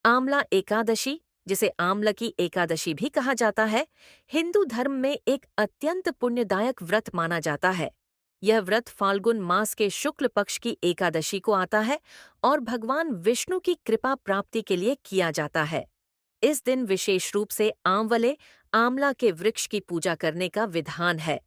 आंवला एकादशी, जिसे आंवला की एकादशी भी कहा जाता है, हिंदू धर्म में एक अत्यंत पुण्यदायक व्रत माना जाता है। यह व्रत फाल्गुन मास के शुक्ल पक्ष की एकादशी को आता है और भगवान विष्णु की कृपा प्राप्ति के लिए किया जाता है। इस दिन विशेष रूप से आंवला के वृक्ष की पूजा करने का विधान है।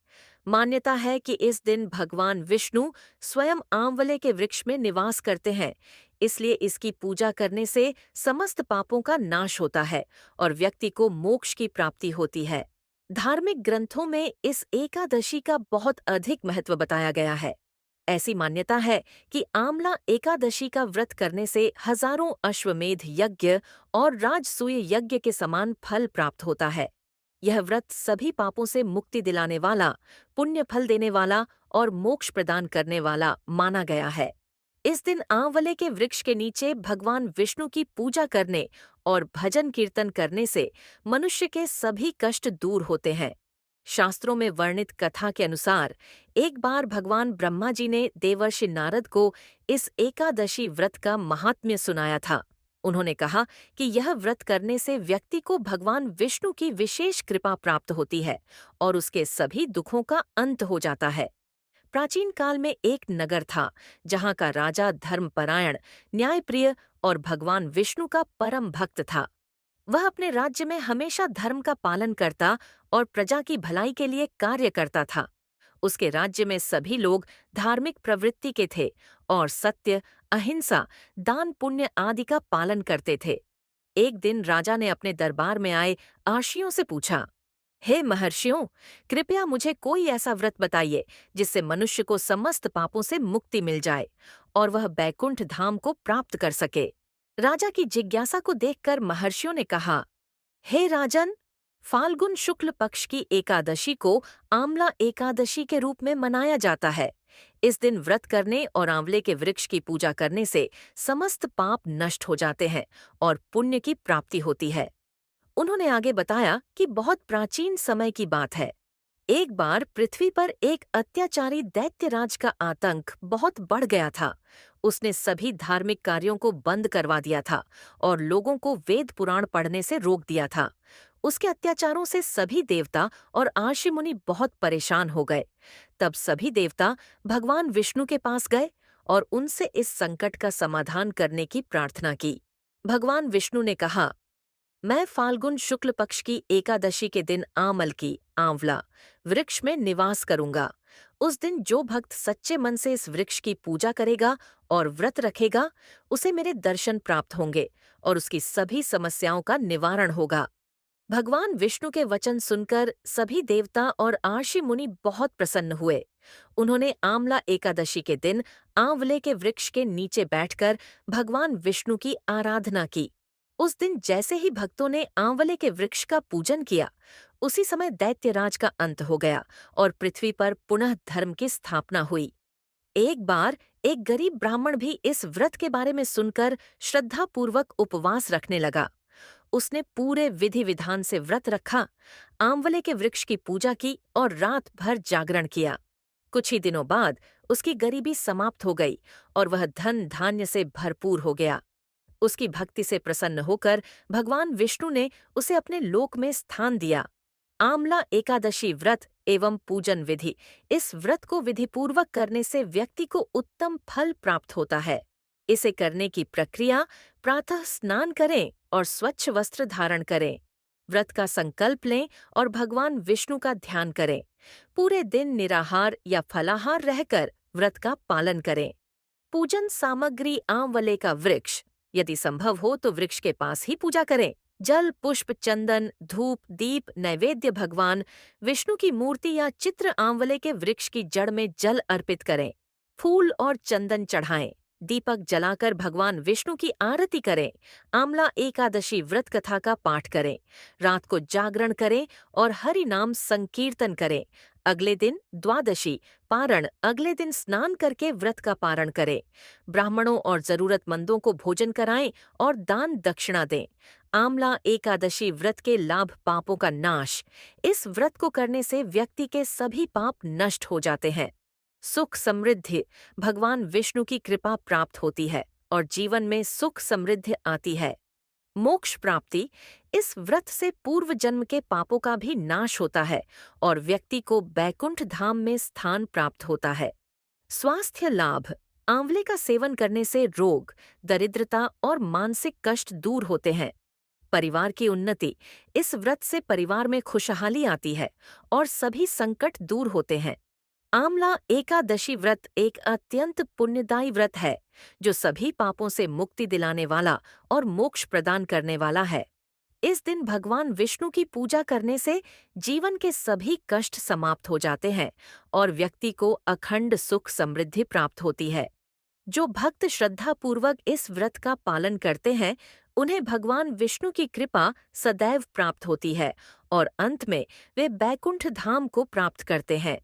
मान्यता है कि इस दिन भगवान विष्णु स्वयं आंवले के वृक्ष में निवास करते हैं, इसलिए इसकी पूजा करने से समस्त पापों का नाश होता है और व्यक्ति को मोक्ष की प्राप्ति होती है। धार्मिक ग्रंथों में इस एकादशी का बहुत अधिक महत्व बताया गया है। ऐसी मान्यता है कि आंवला एकादशी का व्रत करने से हजारों अश्वमेध यज्ञ और राजसूय यज्ञ के समान फल प्राप्त होता है। यह व्रत सभी पापों से मुक्ति दिलाने वाला, पुण्य फल देने वाला और मोक्ष प्रदान करने वाला माना गया है। इस दिन आंवले के वृक्ष के नीचे भगवान विष्णु की पूजा करने और भजन कीर्तन करने से मनुष्य के सभी कष्ट दूर होते हैं। शास्त्रों में वर्णित कथा के अनुसार एक बार भगवान ब्रह्मा जी ने देवर्षि नारद को इस एकादशी व्रत का महात्म्य सुनाया था। उन्होंने कहा कि यह व्रत करने से व्यक्ति को भगवान विष्णु की विशेष कृपा प्राप्त होती है और उसके सभी दुखों का अंत हो जाता है। प्राचीन काल में एक नगर था जहाँ का राजा धर्मपरायण, न्यायप्रिय और भगवान विष्णु का परम भक्त था। वह अपने राज्य में हमेशा धर्म का पालन करता और प्रजा की भलाई के लिए कार्य करता था। उसके राज्य में सभी लोग धार्मिक प्रवृत्ति के थे और सत्य, अहिंसा, दान पुण्य आदि का पालन करते थे। एक दिन राजा ने अपने दरबार में आए आर्षियों से पूछा, हे महर्षियों, कृपया मुझे कोई ऐसा व्रत बताइए जिससे मनुष्य को समस्त पापों से मुक्ति मिल जाए और वह बैकुंठ धाम को प्राप्त कर सके। राजा की जिज्ञासा को देखकर महर्षियों ने कहा, हे राजन, फाल्गुन शुक्ल पक्ष की एकादशी को आंवला एकादशी के रूप में मनाया जाता है। इस दिन व्रत करने और आंवले के वृक्ष की पूजा करने से समस्त पाप नष्ट हो जाते हैं और पुण्य की प्राप्ति होती है। उन्होंने आगे बताया कि बहुत प्राचीन समय की बात है। एक बार पृथ्वी पर एक अत्याचारी दैत्यराज का आतंक बहुत बढ़ गया था। उसने सभी धार्मिक कार्यों को बंद करवा दिया था और लोगों को वेद पुराण पढ़ने से रोक दिया था। उसके अत्याचारों से सभी देवता और आर्षि मुनि बहुत परेशान हो गए। तब सभी देवता भगवान विष्णु के पास गए और उनसे इस संकट का समाधान करने की प्रार्थना की। भगवान विष्णु ने कहा, मैं फाल्गुन शुक्ल पक्ष की एकादशी के दिन आंवला वृक्ष में निवास करूंगा। उस दिन जो भक्त सच्चे मन से इस वृक्ष की पूजा करेगा और व्रत रखेगा, उसे मेरे दर्शन प्राप्त होंगे और उसकी सभी समस्याओं का निवारण होगा। भगवान विष्णु के वचन सुनकर सभी देवता और आर्षि मुनि बहुत प्रसन्न हुए। उन्होंने आंवला एकादशी के दिन आंवले के वृक्ष के नीचे बैठकर भगवान विष्णु की आराधना की। उस दिन जैसे ही भक्तों ने आंवले के वृक्ष का पूजन किया, उसी समय दैत्यराज का अंत हो गया और पृथ्वी पर पुनः धर्म की स्थापना हुई। एक बार एक गरीब ब्राह्मण भी इस व्रत के बारे में सुनकर श्रद्धापूर्वक उपवास रखने लगा। उसने पूरे विधि विधान से व्रत रखा, आंवले के वृक्ष की पूजा की और रात भर जागरण किया। कुछ ही दिनों बाद उसकी गरीबी समाप्त हो गई और वह धन धान्य से भरपूर हो गया। उसकी भक्ति से प्रसन्न होकर भगवान विष्णु ने उसे अपने लोक में स्थान दिया। आंवला एकादशी व्रत एवं पूजन विधि, इस व्रत को विधिपूर्वक करने से व्यक्ति को उत्तम फल प्राप्त होता है। इसे करने की प्रक्रिया, प्रातः स्नान करें और स्वच्छ वस्त्र धारण करें। व्रत का संकल्प लें और भगवान विष्णु का ध्यान करें। पूरे दिन निराहार या फलाहार रहकर व्रत का पालन करें। पूजन सामग्री आंवले का वृक्ष, यदि संभव हो तो वृक्ष के पास ही पूजा करें। जल, पुष्प, चंदन, धूप, दीप, नैवेद्य भगवान विष्णु की मूर्ति या चित्र आंवले के वृक्ष की जड़ में जल अर्पित करें। फूल और चंदन चढ़ाएं। दीपक जलाकर भगवान विष्णु की आरती करें। आंवला एकादशी व्रत कथा का पाठ करें। रात को जागरण करें और हरि नाम संकीर्तन करें। अगले दिन द्वादशी पारण, अगले दिन स्नान करके व्रत का पारण करें। ब्राह्मणों और जरूरतमंदों को भोजन कराएं और दान दक्षिणा दें। आंवला एकादशी व्रत के लाभ, पापों का नाश। इस व्रत को करने से व्यक्ति के सभी पाप नष्ट हो जाते हैं। सुख समृद्धि, भगवान विष्णु की कृपा प्राप्त होती है और जीवन में सुख समृद्धि आती है। मोक्ष प्राप्ति। इस व्रत से पूर्व जन्म के पापों का भी नाश होता है और व्यक्ति को बैकुंठ धाम में स्थान प्राप्त होता है। स्वास्थ्य लाभ। आंवले का सेवन करने से रोग, दरिद्रता और मानसिक कष्ट दूर होते हैं। परिवार की उन्नति। इस व्रत से परिवार में खुशहाली आती है और सभी संकट दूर होते हैं। आंवला एकादशी व्रत एक अत्यंत पुण्यदायी व्रत है जो सभी पापों से मुक्ति दिलाने वाला और मोक्ष प्रदान करने वाला है। इस दिन भगवान विष्णु की पूजा करने से जीवन के सभी कष्ट समाप्त हो जाते हैं और व्यक्ति को अखंड सुख समृद्धि प्राप्त होती है। जो भक्त श्रद्धापूर्वक इस व्रत का पालन करते हैं उन्हें भगवान विष्णु की कृपा सदैव प्राप्त होती है और अंत में वे बैकुंठ धाम को प्राप्त करते हैं।